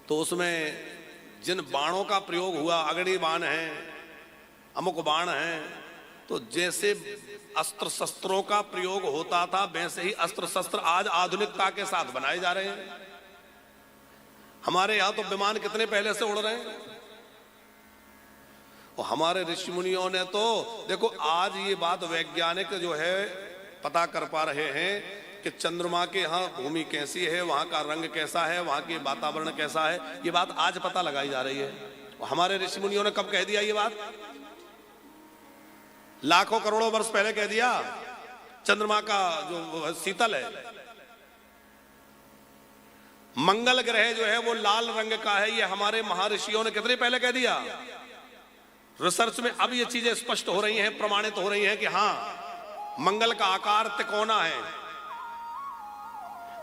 तो उसमें जिन बाणों का प्रयोग हुआ, अगड़ी बाण है, अमुक बाण है, तो जैसे अस्त्र शस्त्रों का प्रयोग होता था वैसे ही अस्त्र शस्त्र आज आधुनिकता के साथ बनाए जा रहे हैं। हमारे यहां तो विमान कितने पहले से उड़ रहे हैं, और हमारे ऋषि मुनियों ने तो देखो, आज ये बात वैज्ञानिक जो है पता कर पा रहे हैं कि चंद्रमा के यहाँ भूमि कैसी है, वहां का रंग कैसा है, वहां के वातावरण कैसा है, ये बात आज पता लगाई जा रही है। और हमारे ऋषि मुनियों ने कब कह दिया ये बात? लाखों करोड़ों वर्ष पहले कह दिया। चंद्रमा का जो शीतल है, मंगल ग्रह जो है वो लाल रंग का है, ये हमारे महर्षियों ने कितने पहले कह दिया। रिसर्च में अब ये चीजें स्पष्ट हो रही हैं, प्रमाणित हो रही हैं कि हाँ, मंगल का आकार तिकोना है,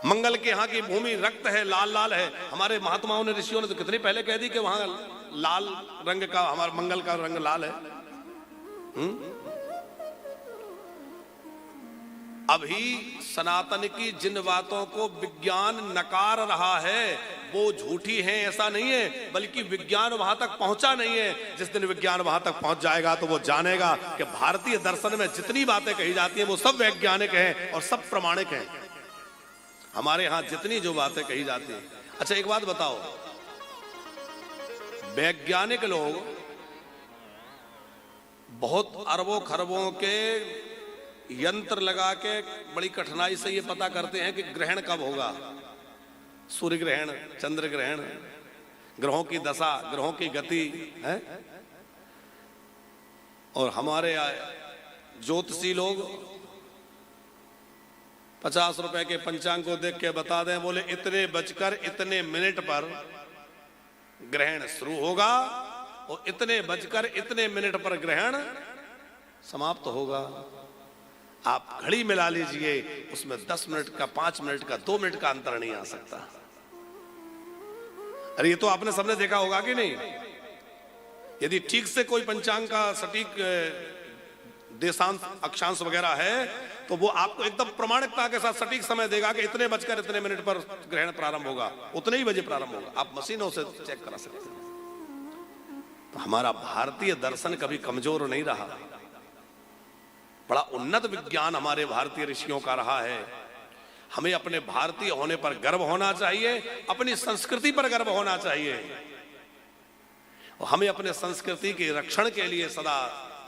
मंगल के यहाँ की भूमि रक्त है, लाल लाल है। हमारे महात्माओं ने, ऋषियों ने तो कितने पहले कह दी कि वहां लाल रंग का, हमारा मंगल का रंग लाल है। अभी सनातन की जिन बातों को विज्ञान नकार रहा है वो झूठी है, ऐसा नहीं है, बल्कि विज्ञान वहां तक पहुंचा नहीं है। जिस दिन विज्ञान वहां तक पहुंच जाएगा तो वो जानेगा कि भारतीय दर्शन में जितनी बातें कही जाती हैं वो सब वैज्ञानिक हैं और सब प्रमाणिक हैं। हमारे यहां जितनी जो बातें कही जाती हैं। अच्छा, एक बात बताओ, वैज्ञानिक लोग बहुत अरबों खरबों के यंत्र लगा के बड़ी कठिनाई से ये पता करते हैं कि ग्रहण कब होगा, सूर्य ग्रहण, चंद्र ग्रहण, ग्रहों की दशा, ग्रहों की गति है। और हमारे ज्योतिषी लोग 50 रुपए के पंचांग को देख के बता दें, बोले इतने बजकर इतने मिनट पर ग्रहण शुरू होगा और इतने बजकर इतने मिनट पर ग्रहण समाप्त होगा। आप घड़ी मिला लीजिए, उसमें 10 मिनट का, 5 मिनट का, 2 मिनट का अंतर नहीं आ सकता। अरे ये तो आपने सबने देखा होगा कि नहीं? यदि ठीक से कोई पंचांग का सटीक देशांश, अक्षांश वगैरह है तो वो आपको एकदम प्रमाणिकता के साथ सटीक समय देगा कि इतने बजकर इतने मिनट पर ग्रहण प्रारंभ होगा, उतने ही बजे प्रारंभ होगा। आप मशीनों से चेक करा सकते हैं। तो हमारा भारतीय दर्शन कभी कमजोर नहीं रहा, बड़ा उन्नत विज्ञान हमारे भारतीय ऋषियों का रहा है। हमें अपने भारतीय होने पर गर्व होना चाहिए, अपनी संस्कृति पर गर्व होना चाहिए, और हमें अपने संस्कृति के रक्षण के लिए सदा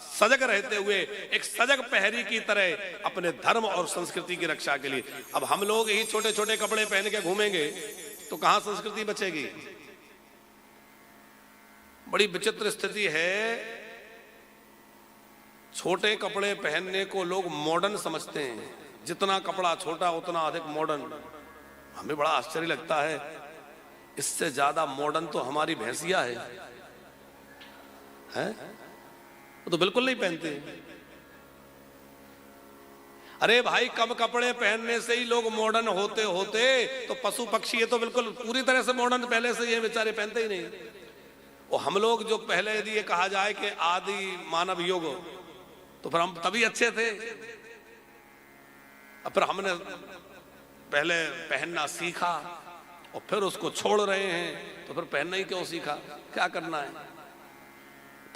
सजग रहते हुए एक सजग प्रहरी की तरह अपने धर्म और संस्कृति की रक्षा के लिए। अब हम लोग ही छोटे छोटे कपड़े पहन के घूमेंगे तो कहां संस्कृति बचेगी? बड़ी विचित्र स्थिति है। छोटे कपड़े पहनने को लोग मॉडर्न समझते हैं, जितना कपड़ा छोटा उतना अधिक मॉडर्न। हमें बड़ा आश्चर्य लगता है, इससे ज्यादा मॉडर्न तो हमारी भैंसिया है? वो तो बिल्कुल नहीं पहनते। अरे भाई, कम कपड़े पहनने से ही लोग मॉडर्न होते होते तो पशु पक्षी ये तो बिल्कुल पूरी तरह से मॉडर्न पहले से ये बेचारे पहनते ही नहीं। और हम लोग जो पहले यदि ये कहा जाए कि आदि मानव युग, तो फिर हम तभी अच्छे थे। अब फिर हमने पहले पहनना सीखा और फिर उसको छोड़ रहे हैं, तो फिर पहनना ही क्यों सीखा? क्या करना है?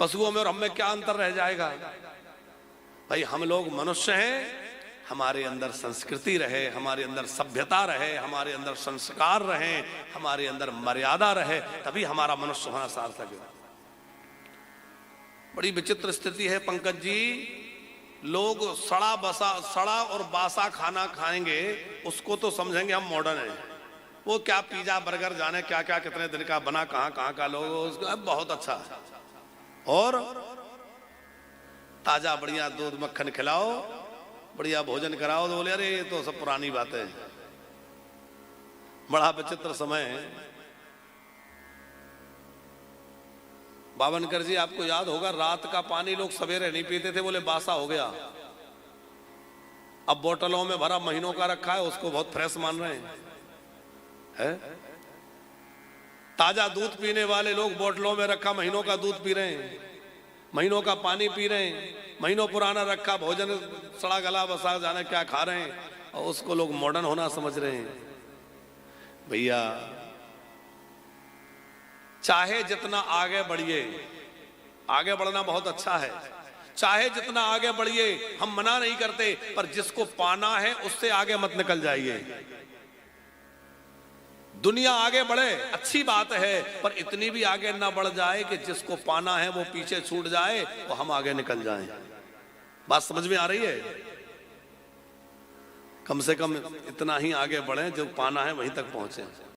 पशुओं में और हम में क्या अंतर रह जाएगा? भाई हम लोग मनुष्य हैं, हमारे अंदर संस्कृति रहे, हमारे अंदर सभ्यता रहे, हमारे अंदर संस्कार रहे, हमारे अंदर मर्यादा रहे, तभी हमारा मनुष्य होना सार्थक है। बड़ी विचित्र स्थिति है पंकज जी, लोग सड़ा और बासा खाना खाएंगे, उसको तो समझेंगे हम मॉडर्न हैं। वो क्या पिज्जा बर्गर जाने क्या क्या कितने दिन का बना, कहां कहां का लोग, उसको बहुत अच्छा है। और ताजा बढ़िया दूध मक्खन खिलाओ, बढ़िया भोजन कराओ, तो बोले अरे ये तो सब पुरानी बातें। बड़ा विचित्र समय है। बावनकर जी, आपको याद होगा रात का पानी लोग सवेरे नहीं पीते थे, बोले बासा हो गया। अब बोतलों में भरा महीनों का रखा है, उसको बहुत फ्रेश मान रहे हैं। है? ताजा दूध पीने वाले लोग बोतलों में रखा महीनों का दूध पी रहे हैं, महीनों का पानी पी रहे हैं, महीनों पुराना रखा भोजन सड़ा गला बसा जाने क्या खा रहे हैं, और उसको लोग मॉडर्न होना समझ रहे हैं। भैया चाहे जितना आगे बढ़िए, आगे बढ़ना बहुत अच्छा है, चाहे जितना आगे बढ़िए, हम मना नहीं करते, पर जिसको पाना है उससे आगे मत निकल जाइए। दुनिया आगे बढ़े अच्छी बात है, पर इतनी भी आगे ना बढ़ जाए कि जिसको पाना है वो पीछे छूट जाए और हम आगे निकल जाएं। बात समझ में आ रही है? कम से कम इतना ही आगे बढ़े जो पाना है वहीं तक पहुंचे।